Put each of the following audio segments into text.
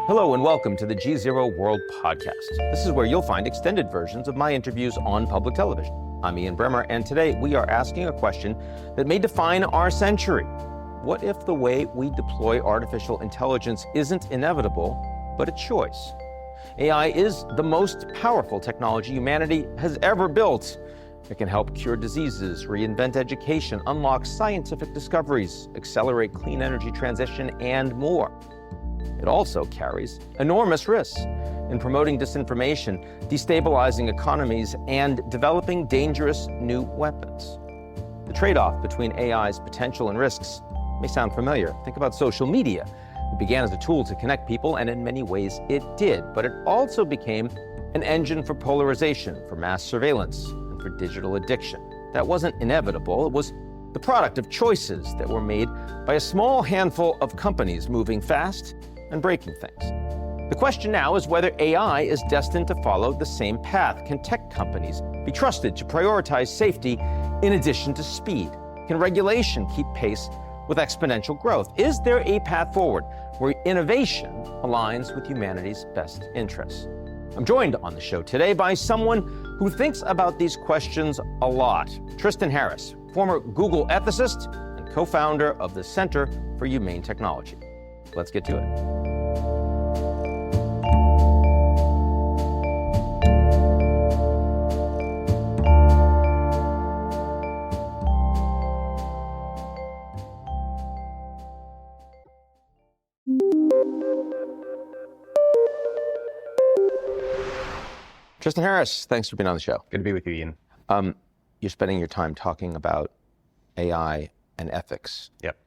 Hello and welcome to the GZERO World Podcast. This is where you'll find extended versions of my interviews on public television. I'm Ian Bremmer, and today we are asking a question that may define our century. What if the way we deploy artificial intelligence isn't inevitable, but a choice? AI is the most powerful technology humanity has ever built. It can help cure diseases, reinvent education, unlock scientific discoveries, accelerate clean energy transition, and more. It also carries enormous risks in promoting disinformation, destabilizing economies, and developing dangerous new weapons. The trade-off between AI's potential and risks may sound familiar. Think about social media. It began as a tool to connect people, and in many ways it did, but it also became an engine for polarization, for mass surveillance, and for digital addiction. That wasn't inevitable. It was the product of choices that were made by a small handful of companies moving fast and breaking things. The question now is whether AI is destined to follow the same path. Can tech companies be trusted to prioritize safety in addition to speed? Can regulation keep pace with exponential growth? Is there a path forward where innovation aligns with humanity's best interests? I'm joined on the show today by someone who thinks about these questions a lot. Tristan Harris, former Google ethicist and co-founder of the Center for Humane Technology. Let's get to it. Tristan Harris, thanks for being on the show. Good to be with you, Ian. You're spending your time talking about AI and ethics. Yep.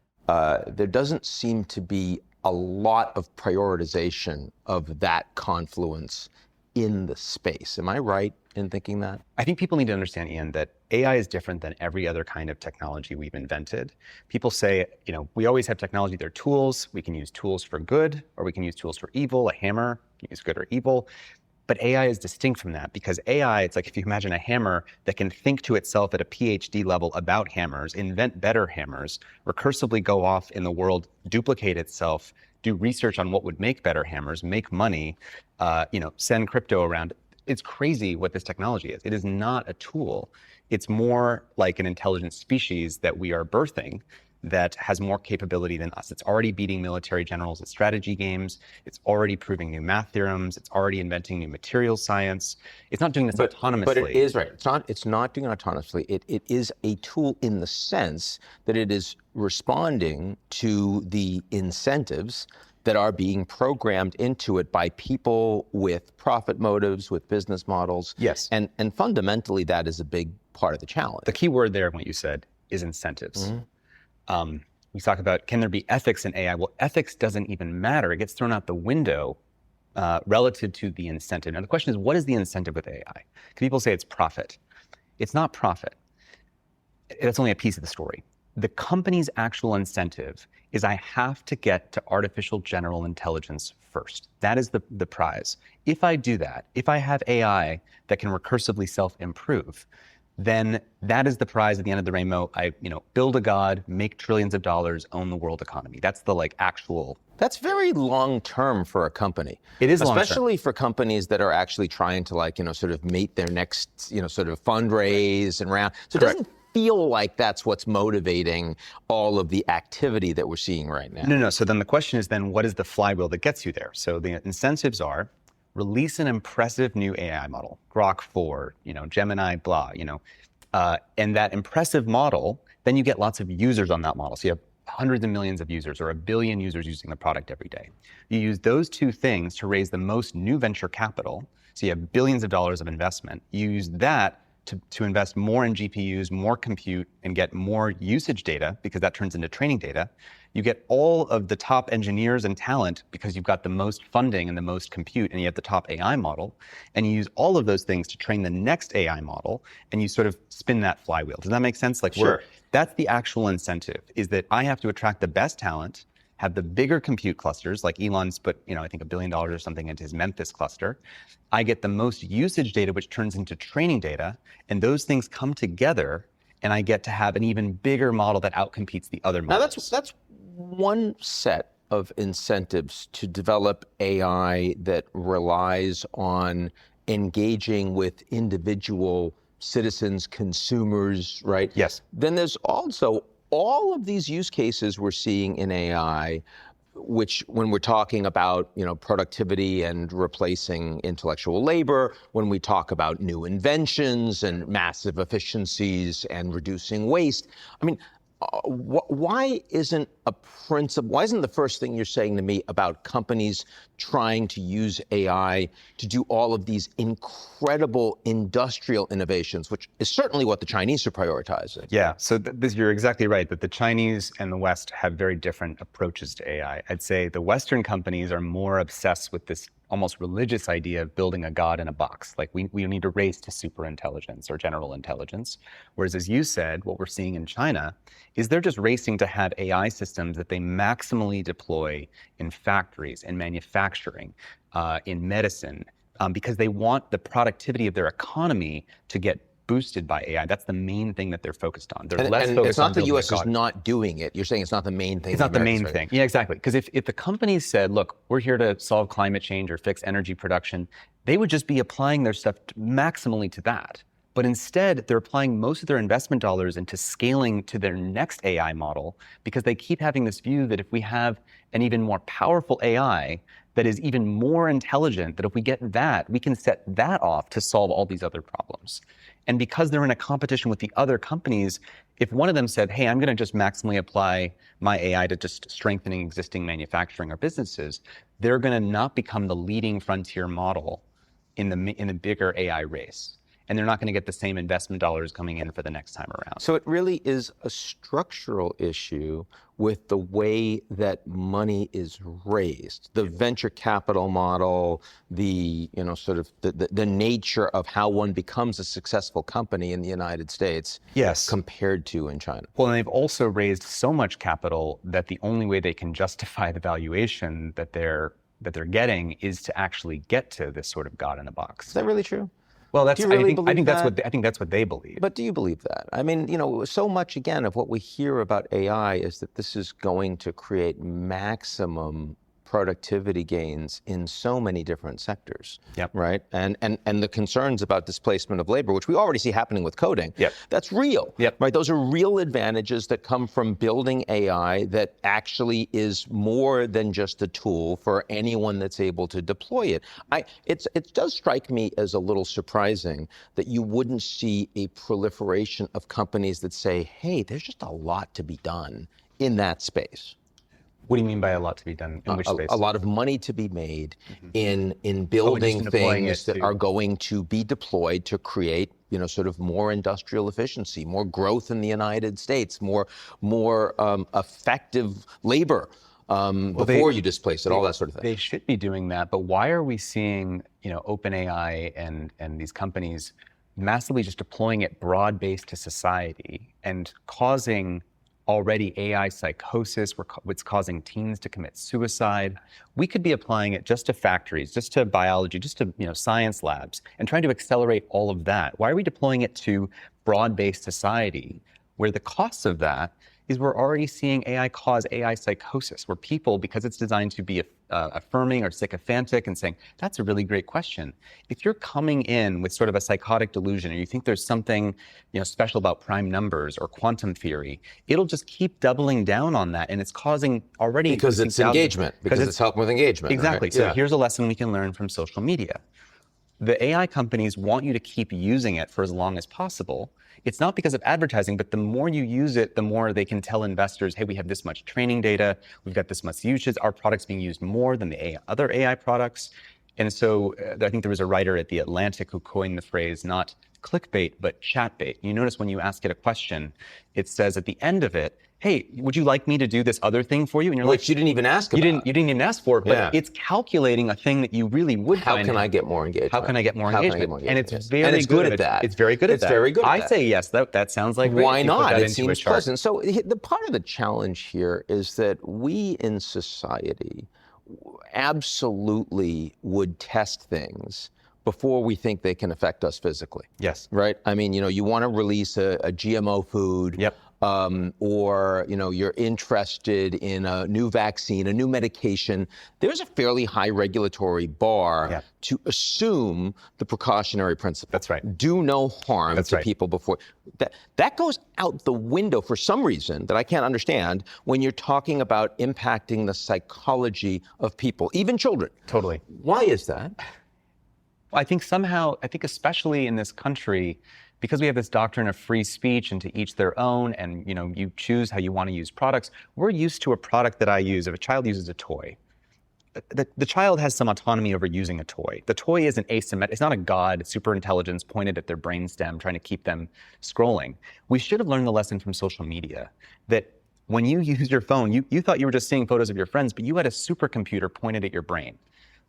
There doesn't seem to be a lot of prioritization of that confluence in the space. Am I right in thinking that? I think people need to understand, Ian, that AI is different than every other kind of technology we've invented. People say, we always have technology, they're tools. We can use tools for good, or we can use tools for evil. A hammer, you can use good or evil. But AI is distinct from that because AI, it's like if you imagine a hammer that can think to itself at a PhD level about hammers, invent better hammers, recursively go off in the world, duplicate itself, do research on what would make better hammers, make money, send crypto around. It's crazy what this technology is. It is not a tool. It's more like an intelligent species that we are birthing that has more capability than us. It's already beating military generals at strategy games. It's already proving new math theorems. It's already inventing new materials science. It's not doing this autonomously. But it is right. It's not doing it autonomously. It is a tool in the sense that it is responding to the incentives that are being programmed into it by people with profit motives, with business models. Yes. And fundamentally, that is a big part of the challenge. The key word there, what you said, is incentives. Mm-hmm. We talk about, can there be ethics in AI? Well, ethics doesn't even matter. It gets thrown out the window relative to the incentive. Now, the question is, what is the incentive with AI? People say it's profit. It's not profit. That's only a piece of the story. The company's actual incentive is I have to get to artificial general intelligence first. That is the prize. If I do that, if I have AI that can recursively self-improve, then that is the prize at the end of the rainbow. I, build a god, make trillions of dollars, own the world economy. That's the actual. That's very long-term for a company. It is long-term. Especially for companies that are actually trying to sort of meet their next, sort of fundraise and round. So it doesn't feel like that's what's motivating all of the activity that we're seeing right now. No. So then the question is what is the flywheel that gets you there? So the incentives are, release an impressive new AI model, Grok 4, Gemini, blah, and that impressive model, then you get lots of users on that model. So you have hundreds of millions of users or 1 billion users using the product every day. You use those two things to raise the most new venture capital. So you have billions of dollars of investment. You use that to invest more in GPUs, more compute, and get more usage data because that turns into training data. You get all of the top engineers and talent because you've got the most funding and the most compute, and you have the top AI model. And you use all of those things to train the next AI model, and you sort of spin that flywheel. Does that make sense? Sure. That's the actual incentive, is that I have to attract the best talent, have the bigger compute clusters, like Elon's put, I think $1 billion or something into his Memphis cluster. I get the most usage data, which turns into training data, and those things come together, and I get to have an even bigger model that outcompetes the other models. Now that's one set of incentives to develop AI that relies on engaging with individual citizens, consumers, right? Yes. Then there's also all of these use cases we're seeing in AI, which when we're talking about, productivity and replacing intellectual labor, when we talk about new inventions and massive efficiencies and reducing waste, I mean, why isn't the first thing you're saying to me about companies trying to use AI to do all of these incredible industrial innovations, which is certainly what the Chinese are prioritizing? Yeah, so you're exactly right that the Chinese and the West have very different approaches to AI. I'd say the Western companies are more obsessed with this almost religious idea of building a god in a box. Like we need to race to super intelligence or general intelligence. Whereas, as you said, what we're seeing in China is they're just racing to have AI systems that they maximally deploy in factories, in manufacturing, in medicine, because they want the productivity of their economy to get boosted by AI. That's the main thing that they're focused on. They're less focused it's not on the building U.S. a god. is not doing it. You're saying it's not the main thing. It's not the main thing. Yeah, exactly. Because if the companies said, look, we're here to solve climate change or fix energy production, they would just be applying their stuff maximally to that. But instead, they're applying most of their investment dollars into scaling to their next AI model because they keep having this view that if we have an even more powerful AI that is even more intelligent, that if we get that, we can set that off to solve all these other problems. And because they're in a competition with the other companies, if one of them said, hey, I'm going to just maximally apply my AI to just strengthening existing manufacturing or businesses, they're going to not become the leading frontier model in the bigger AI race. And they're not going to get the same investment dollars coming in for the next time around. So it really is a structural issue with the way that money is raised, the venture capital model, the the nature of how one becomes a successful company in the United States, yes, compared to in China. Well, and they've also raised so much capital that the only way they can justify the valuation that they're getting is to actually get to this sort of god in a box. Is that really true? Well, I think that's what they believe. But do you believe that? I mean, so much again of what we hear about AI is that this is going to create maximum productivity gains in so many different sectors, yep, right? And the concerns about displacement of labor, which we already see happening with coding, yep, that's real, yep, right? Those are real advantages that come from building AI that actually is more than just a tool for anyone that's able to deploy it. It does strike me as a little surprising that you wouldn't see a proliferation of companies that say, hey, there's just a lot to be done in that space. What do you mean by a lot to be done? In which space? A lot of money to be made in building things that are going to be deployed to create, more industrial efficiency, more growth in the United States, more effective labor before you displace it, all that sort of thing. They should be doing that, but why are we seeing, OpenAI and these companies massively just deploying it broad-based to society and causing already AI psychosis, what's causing teens to commit suicide? We could be applying it just to factories, just to biology, just to science labs, and trying to accelerate all of that. Why are we deploying it to broad-based society, where the costs of that is we're already seeing AI cause AI psychosis, where people, because it's designed to be affirming or sycophantic and saying, that's a really great question. If you're coming in with sort of a psychotic delusion, or you think there's something special about prime numbers or quantum theory, it'll just keep doubling down on that, and it's causing already— Because it's engagement, because it's helping with engagement. Exactly, right? So here's a lesson we can learn from social media. The AI companies want you to keep using it for as long as possible. It's not because of advertising, but the more you use it, the more they can tell investors, hey, we have this much training data, we've got this much usage, our product's being used more than the other AI products. And so I think there was a writer at The Atlantic who coined the phrase, not clickbait, but chatbait. You notice when you ask it a question, it says at the end of it, hey, would you like me to do this other thing for you? And you're Which you didn't even ask about. You didn't even ask for it, but it's calculating a thing that you really would How find. can I get more engagement? How can I get more engagement? And it's very good at that. It's very good at that. It's very good at that. I say yes, that sounds like Why not? It seems pleasant. So the part of the challenge here is that we in society absolutely would test things before we think they can affect us physically. Yes. Right? I mean, you want to release a GMO food. Yep. or you're interested in a new vaccine, a new medication, there's a fairly high regulatory bar to assume the precautionary principle. That's right. Do no harm to people before. That goes out the window for some reason that I can't understand when you're talking about impacting the psychology of people, even children. Totally. Why is that? Well, I think especially in this country, because we have this doctrine of free speech and to each their own, and you choose how you want to use products, we're used to a product that I use. If a child uses a toy, the child has some autonomy over using a toy. The toy isn't asymmetric. It's not a god super intelligence pointed at their brainstem trying to keep them scrolling. We should have learned the lesson from social media that when you use your phone, you thought you were just seeing photos of your friends, but you had a supercomputer pointed at your brain.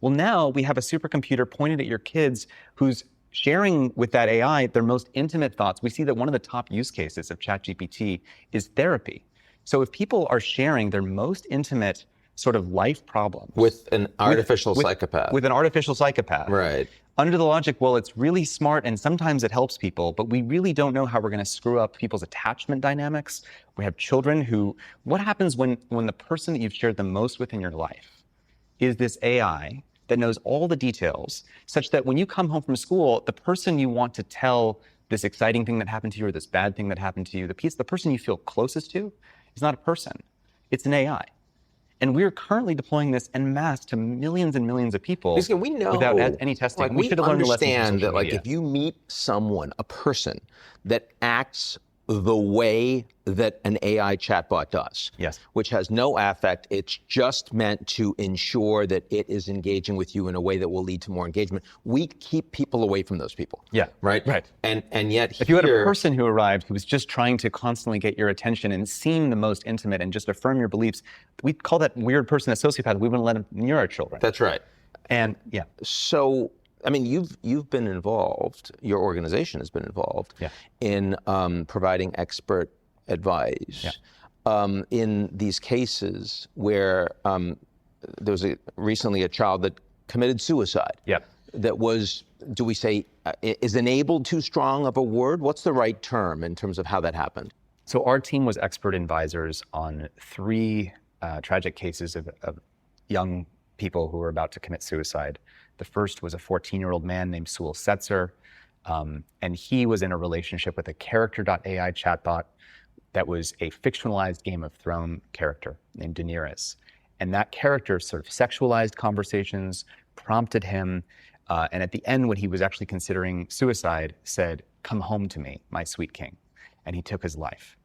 Well, now we have a supercomputer pointed at your kids who's sharing with that AI their most intimate thoughts. We see that one of the top use cases of ChatGPT is therapy. So if people are sharing their most intimate sort of life problems with an artificial psychopath. With an artificial psychopath. Right. Under the logic, well, it's really smart and sometimes it helps people, but we really don't know how we're going to screw up people's attachment dynamics. We have children what happens when the person that you've shared the most with in your life is this AI that knows all the details, such that when you come home from school, the person you want to tell this exciting thing that happened to you or this bad thing that happened to you, the person you feel closest to is not a person, it's an AI. And we're currently deploying this en masse to millions and millions of people we know, without any testing. Like, we should have learned the lesson from understand that, media. if you meet someone, a person that acts the way that an AI chatbot does, which has no affect, it's just meant to ensure that it is engaging with you in a way that will lead to more engagement. We keep people away from those people. Right. And yet, if you had a person who arrived who was just trying to constantly get your attention and seem the most intimate and just affirm your beliefs, we'd call that weird person a sociopath. We wouldn't let them near our children. That's right. And so, I mean, you've been involved, your organization has been involved in providing expert advice in these cases where there was recently a child that committed suicide. That was, do we say, is enabled too strong of a word? What's the right term in terms of how that happened? So our team was expert advisors on 3 tragic cases of young people who were about to commit suicide. The first was a 14-year-old man named Sewell Setzer, and he was in a relationship with a character.ai chatbot that was a fictionalized Game of Thrones character named Daenerys. And that character sort of sexualized conversations, prompted him, and at the end, when he was actually considering suicide, said, "Come home to me, my sweet king." And he took his life.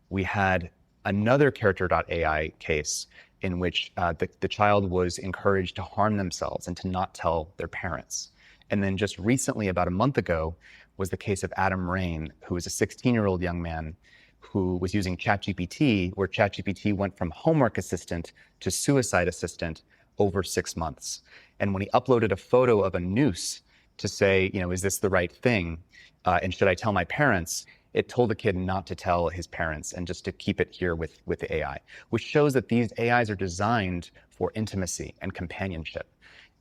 We had another character.ai case in which the child was encouraged to harm themselves and to not tell their parents. And then just recently, about a month ago, was the case of Adam Rain, who was a 16-year-old young man who was using ChatGPT, where ChatGPT went from homework assistant to suicide assistant over 6 months. And when he uploaded a photo of a noose to say, is this the right thing? And should I tell my parents? It told the kid not to tell his parents and just to keep it here with the AI, which shows that these AIs are designed for intimacy and companionship.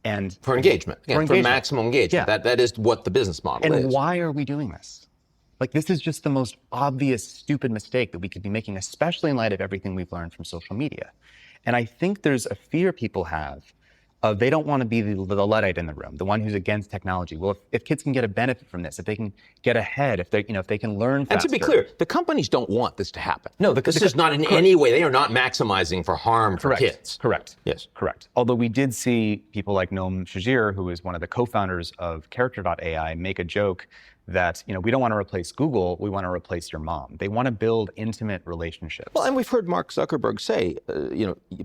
And for engagement, for maximum engagement. That is what the business model is. And why are we doing this? Like, this is just the most obvious, stupid mistake that we could be making, especially in light of everything we've learned from social media. And I think there's a fear people have of they don't want to be the Luddite in the room, the one who's against technology. Well, if kids can get a benefit from this, if they can get ahead, if they can learn faster. And to be clear, the companies don't want this to happen. No, this is not in any way, they are not maximizing for harm for kids. Correct. Yes. Correct. Although we did see people like Noam Shajir, who is one of the co-founders of Character.ai, make a joke that, we don't want to replace Google, we want to replace your mom. They want to build intimate relationships. Well, and we've heard Mark Zuckerberg say,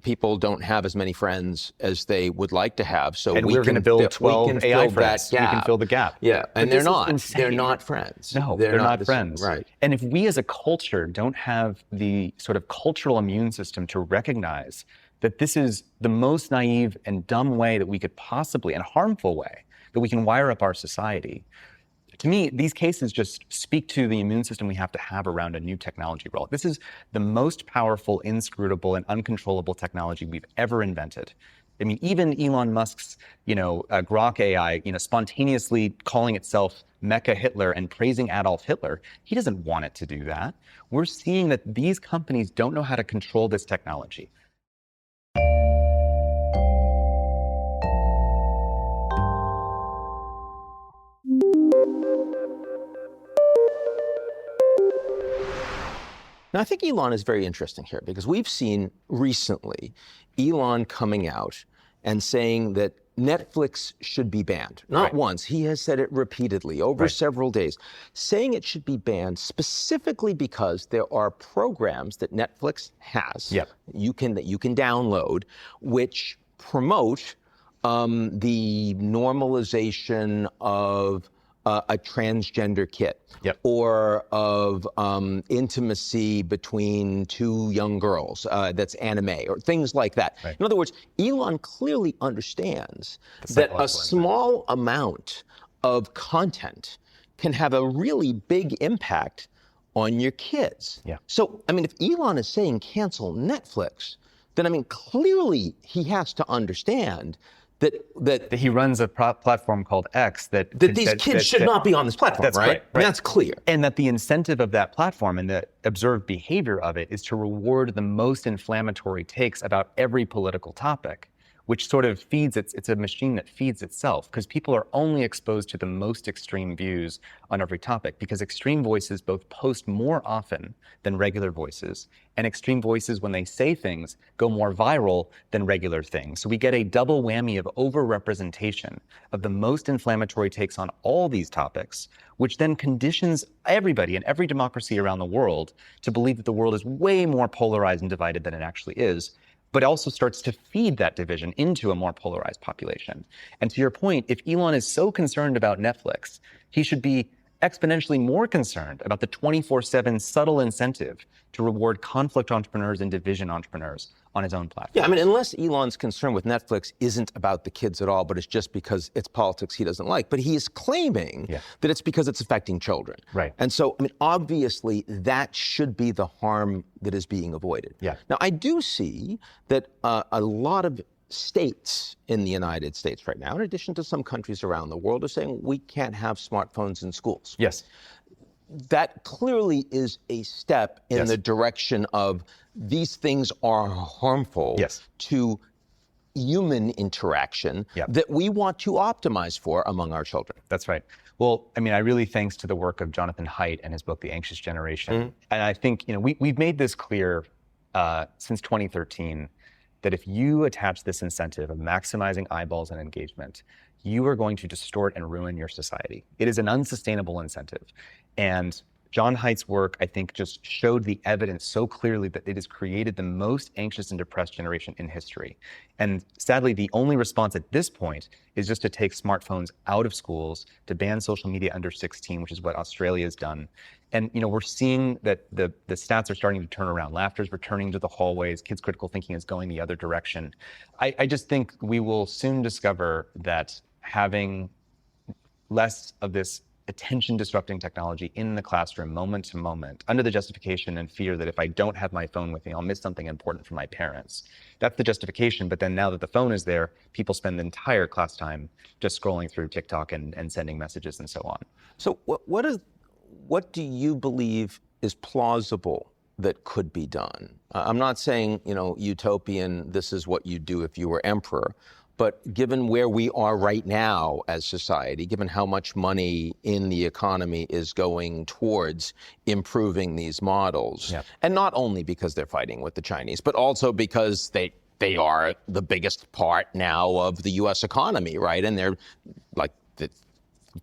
people don't have as many friends as they would like to have, so we're going to build 12 AI friends. We can fill the gap. Yeah, and they're not friends. No, they're not friends. Right. And if we as a culture don't have the sort of cultural immune system to recognize that this is the most naive and dumb way that we could possibly, and harmful way, that we can wire up our society, to me, these cases just speak to the immune system we have to have around a new technology rollout. This is the most powerful, inscrutable, and uncontrollable technology we've ever invented. I mean, even Elon Musk's, Grok AI, spontaneously calling itself Mecha Hitler and praising Adolf Hitler. He doesn't want it to do that. We're seeing that these companies don't know how to control this technology. Now, I think Elon is very interesting here because we've seen recently Elon coming out and saying that Netflix should be banned. Not once, he has said it repeatedly over several days, saying it should be banned specifically because there are programs that Netflix has that you can download which promote the normalization of a transgender kid or of intimacy between two young girls that's anime or things like that. In other words, Elon clearly understands that a small amount of content can have a really big impact on your kids. So, I mean, if Elon is saying cancel Netflix, then I mean, clearly he has to understand that he runs a platform called X that these kids should not be on this platform, right? I mean, that's clear. And that the incentive of that platform and the observed behavior of it is to reward the most inflammatory takes about every political topic, which sort of feeds it's a machine that feeds itself, because people are only exposed to the most extreme views on every topic, because extreme voices both post more often than regular voices, and extreme voices, when they say things, go more viral than regular things. So we get a double whammy of overrepresentation of the most inflammatory takes on all these topics, which then conditions everybody in every democracy around the world to believe that the world is way more polarized and divided than it actually is, but also starts to feed that division into a more polarized population. And to your point, if Elon is so concerned about Netflix, he should be exponentially more concerned about the 24/7 subtle incentive to reward conflict entrepreneurs and division entrepreneurs on his own platform. Yeah, I mean, unless Elon's concern with Netflix isn't about the kids at all, but it's just because it's politics he doesn't like. But he is claiming that it's because it's affecting children. And so, I mean, obviously, that should be the harm that is being avoided. Now, I do see that a lot of states in the United States right now, in addition to some countries around the world, are saying we can't have smartphones in schools. That clearly is a step in the direction of these things are harmful to human interaction that we want to optimize for among our children. That's right. Well, I mean, I really thanks to the work of Jonathan Haidt and his book, The Anxious Generation. And I think, we've made this clear since 2013, that if you attach this incentive of maximizing eyeballs and engagement, you are going to distort and ruin your society. It is an unsustainable incentive. And John Haidt's work, I think, just showed the evidence so clearly that it has created the most anxious and depressed generation in history. And sadly, the only response at this point is just to take smartphones out of schools, to ban social media under 16, which is what Australia has done. And we're seeing that the stats are starting to turn around. Laughter is returning to the hallways. Kids' critical thinking is going the other direction. I just think we will soon discover that having less of this attention-disrupting technology in the classroom, moment to moment, under the justification and fear that if I don't have my phone with me, I'll miss something important from my parents. That's the justification, but then now that the phone is there, people spend the entire class time just scrolling through TikTok and sending messages and so on. So what do you believe is plausible that could be done? I'm not saying, utopian, this is what you'd do if you were emperor, but given where we are right now as society, given how much money in the economy is going towards improving these models, and not only because they're fighting with the Chinese, but also because they are the biggest part now of the U.S. economy, right? And they're like,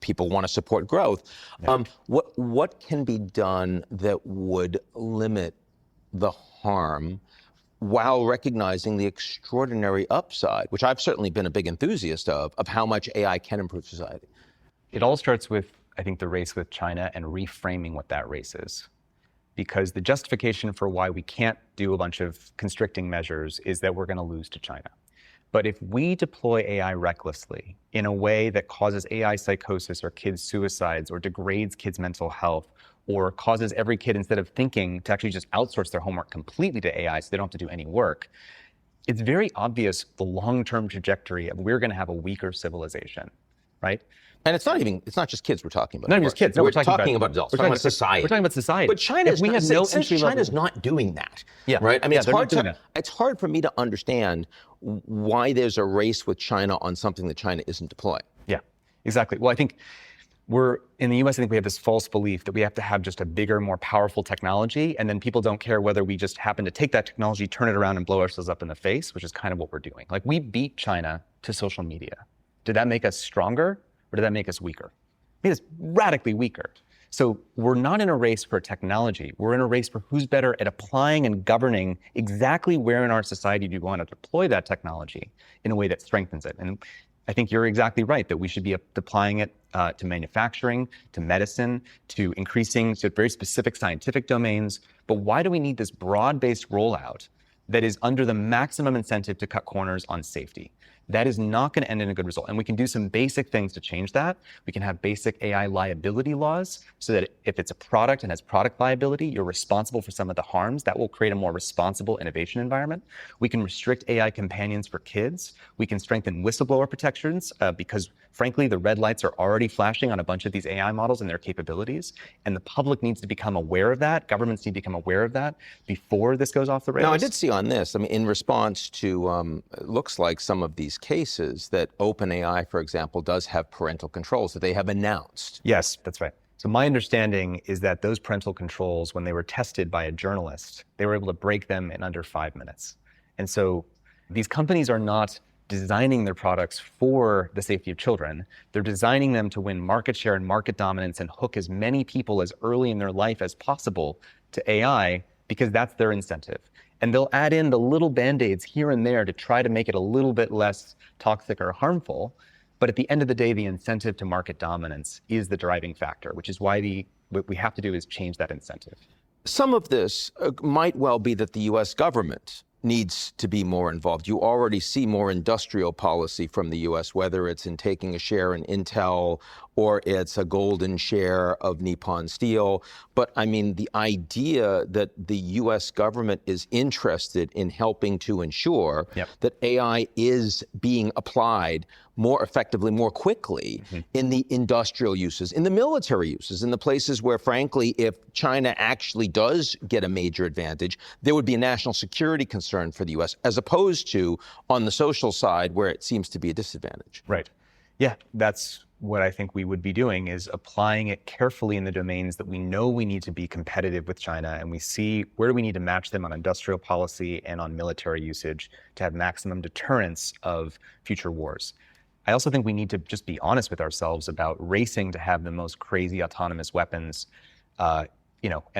people want to support growth. What can be done that would limit the harm while recognizing the extraordinary upside, which I've certainly been a big enthusiast of how much AI can improve society? It all starts with, I think, the race with China and reframing what that race is. Because the justification for why we can't do a bunch of constricting measures is that we're going to lose to China. But if we deploy AI recklessly in a way that causes AI psychosis or kids' suicides or degrades kids' mental health or causes every kid, instead of thinking, to actually just outsource their homework completely to AI so they don't have to do any work, it's very obvious the long-term trajectory of we're going to have a weaker civilization. right? And it's not just kids we're talking about. Not even just kids. No, we're talking about adults. We're talking about society. We're talking about society. But China's China's not doing that. Yeah. Right? I mean, Yeah, it's hard for me to understand why there's a race with China on something that China isn't deploying. Yeah, exactly. Well, I think in the US, I think we have this false belief that we have to have just a bigger, more powerful technology, and then people don't care whether we just happen to take that technology, turn it around, and blow ourselves up in the face, which is kind of what we're doing. Like, we beat China to social media. Did that make us stronger, or did that make us weaker? It made us radically weaker. So we're not in a race for technology. We're in a race for who's better at applying and governing exactly where in our society do you want to deploy that technology in a way that strengthens it. And I think you're exactly right that we should be applying it to manufacturing, to medicine, to increasing to very specific scientific domains. But why do we need this broad-based rollout that is under the maximum incentive to cut corners on safety? That is not going to end in a good result. And we can do some basic things to change that. We can have basic AI liability laws so that if it's a product and has product liability, you're responsible for some of the harms. That will create a more responsible innovation environment. We can restrict AI companions for kids. We can strengthen whistleblower protections because, frankly, the red lights are already flashing on a bunch of these AI models and their capabilities. And the public needs to become aware of that. Governments need to become aware of that before this goes off the rails. Now, I did see on this, I mean, in response to, it looks like some of these cases that OpenAI, for example, does have parental controls that they have announced. Yes, that's right. So my understanding is that those parental controls, when they were tested by a journalist, they were able to break them in under 5 minutes. And so these companies are not designing their products for the safety of children. They're designing them to win market share and market dominance and hook as many people as early in their life as possible to AI because that's their incentive. And they'll add in the little band-aids here and there to try to make it a little bit less toxic or harmful. But at the end of the day, the incentive to market dominance is the driving factor, which is why what we have to do is change that incentive. Some of this might well be that the U.S. government needs to be more involved. You already see more industrial policy from the U.S., whether it's in taking a share in Intel or it's a golden share of Nippon Steel. But I mean, the idea that the U.S. government is interested in helping to ensure that AI is being applied more effectively, more quickly in the industrial uses, in the military uses, in the places where, frankly, if China actually does get a major advantage, there would be a national security concern for the U.S., as opposed to on the social side where it seems to be a disadvantage. Right. Yeah, that's what I think we would be doing, is applying it carefully in the domains that we know we need to be competitive with China, and we see where do we need to match them on industrial policy and on military usage to have maximum deterrence of future wars. I also think we need to just be honest with ourselves about racing to have the most crazy autonomous weapons, and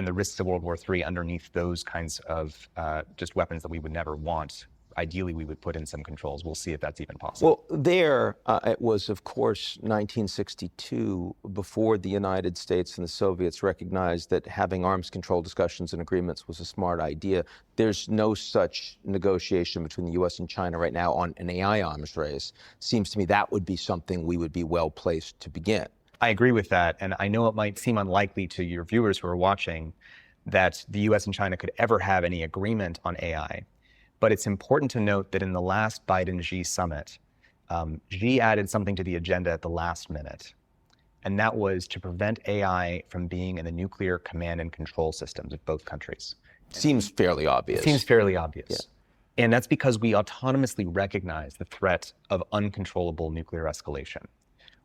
the risks of World War III underneath those kinds of just weapons that we would never want. Ideally, we would put in some controls. We'll see if that's even possible. Well, it was, of course, 1962, before the United States and the Soviets recognized that having arms control discussions and agreements was a smart idea. There's no such negotiation between the U.S. and China right now on an AI arms race. Seems to me that would be something we would be well placed to begin. I agree with that. And I know it might seem unlikely to your viewers who are watching that the U.S. and China could ever have any agreement on AI. But it's important to note that in the last Biden-Xi summit, Xi added something to the agenda at the last minute. And that was to prevent AI from being in the nuclear command and control systems of both countries. Seems fairly obvious. It seems fairly obvious. Yeah. And that's because we autonomously recognize the threat of uncontrollable nuclear escalation.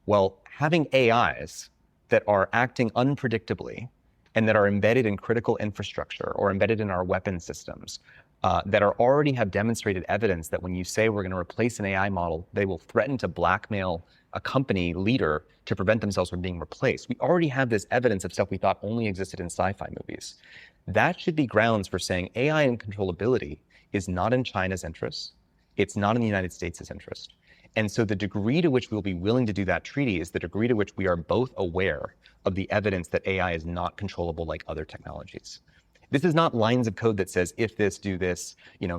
Well, having AIs that are acting unpredictably and that are embedded in critical infrastructure or embedded in our weapon systems, that already have demonstrated evidence that when you say we're going to replace an AI model, they will threaten to blackmail a company leader to prevent themselves from being replaced. We already have this evidence of stuff we thought only existed in sci-fi movies. That should be grounds for saying AI and controllability is not in China's interest. It's not in the United States' interest. And so the degree to which we'll be willing to do that treaty is the degree to which we are both aware of the evidence that AI is not controllable like other technologies. This is not lines of code that says, if this, do this,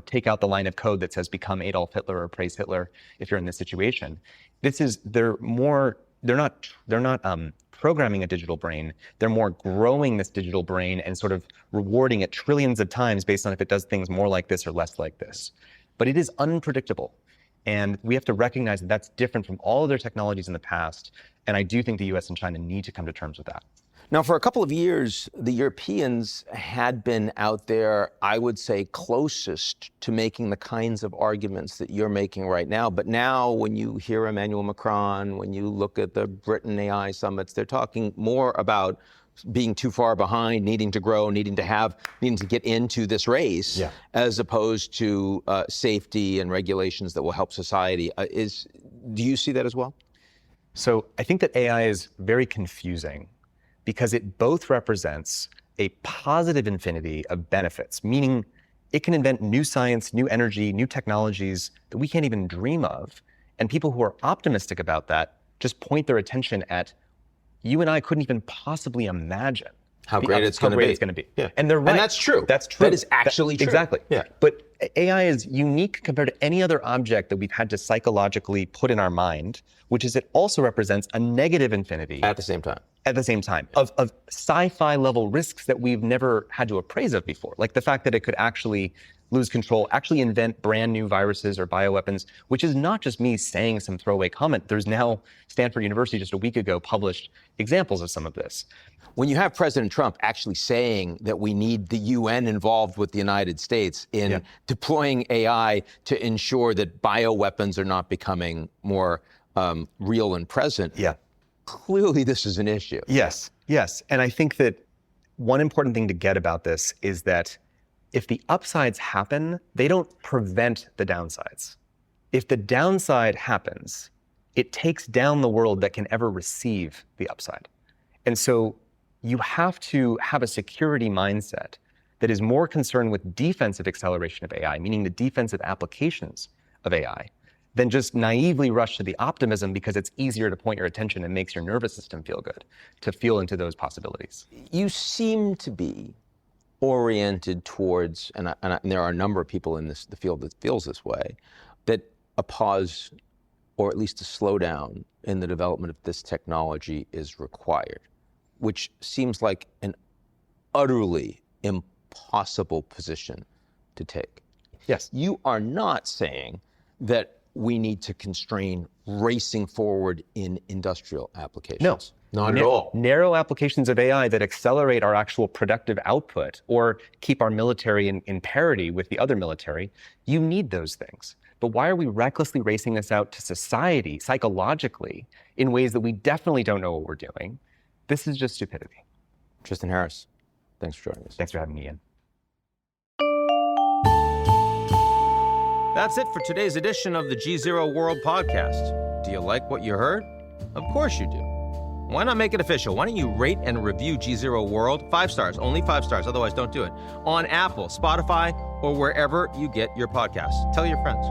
take out the line of code that says become Adolf Hitler or praise Hitler if you're in this situation. They're not programming a digital brain. They're more growing this digital brain and sort of rewarding it trillions of times based on if it does things more like this or less like this. But it is unpredictable. And we have to recognize that that's different from all other technologies in the past. And I do think the US and China need to come to terms with that. Now, for a couple of years, the Europeans had been out there, I would say, closest to making the kinds of arguments that you're making right now. But now, when you hear Emmanuel Macron, when you look at the Britain AI summits, they're talking more about being too far behind, needing to grow, needing to get into this race, as opposed to safety and regulations that will help society. Do you see that as well? So I think that AI is very confusing, because it both represents a positive infinity of benefits, meaning it can invent new science, new energy, new technologies that we can't even dream of. And people who are optimistic about that just point their attention at, you and I couldn't even possibly imagine how great it's going to be. Yeah. And they're right. And that's true. That's true. That is actually true. Exactly. Yeah. But AI is unique compared to any other object that we've had to psychologically put in our mind, which is it also represents a negative infinity. At the same time. Of sci-fi level risks that we've never had to appraise of before. Like the fact that it could actually lose control, actually invent brand new viruses or bioweapons, which is not just me saying some throwaway comment. There's now Stanford University just a week ago published examples of some of this. When you have President Trump actually saying that we need the UN involved with the United States in deploying AI to ensure that bioweapons are not becoming more real and present, clearly this is an issue. Yes. And I think that one important thing to get about this is that if the upsides happen, they don't prevent the downsides. If the downside happens, it takes down the world that can ever receive the upside. And so you have to have a security mindset that is more concerned with defensive acceleration of AI, meaning the defensive applications of AI, than just naively rush to the optimism because it's easier to point your attention and makes your nervous system feel good, to feel into those possibilities. You seem to be oriented towards, and there are a number of people in the field that feels this way, that a pause or at least a slowdown in the development of this technology is required, which seems like an utterly impossible position to take. Yes. You are not saying that we need to constrain racing forward in industrial applications. No. Not at all. Narrow applications of AI that accelerate our actual productive output or keep our military in parity with the other military, you need those things. But why are we recklessly racing this out to society psychologically in ways that we definitely don't know what we're doing? This is just stupidity. Tristan Harris, thanks for joining us. Thanks for having me, Ian. That's it for today's edition of the GZERO World Podcast. Do you like what you heard? Of course you do. Why not make it official? Why don't you rate and review GZERO World? 5 stars, only 5 stars, otherwise don't do it. On Apple, Spotify, or wherever you get your podcasts. Tell your friends.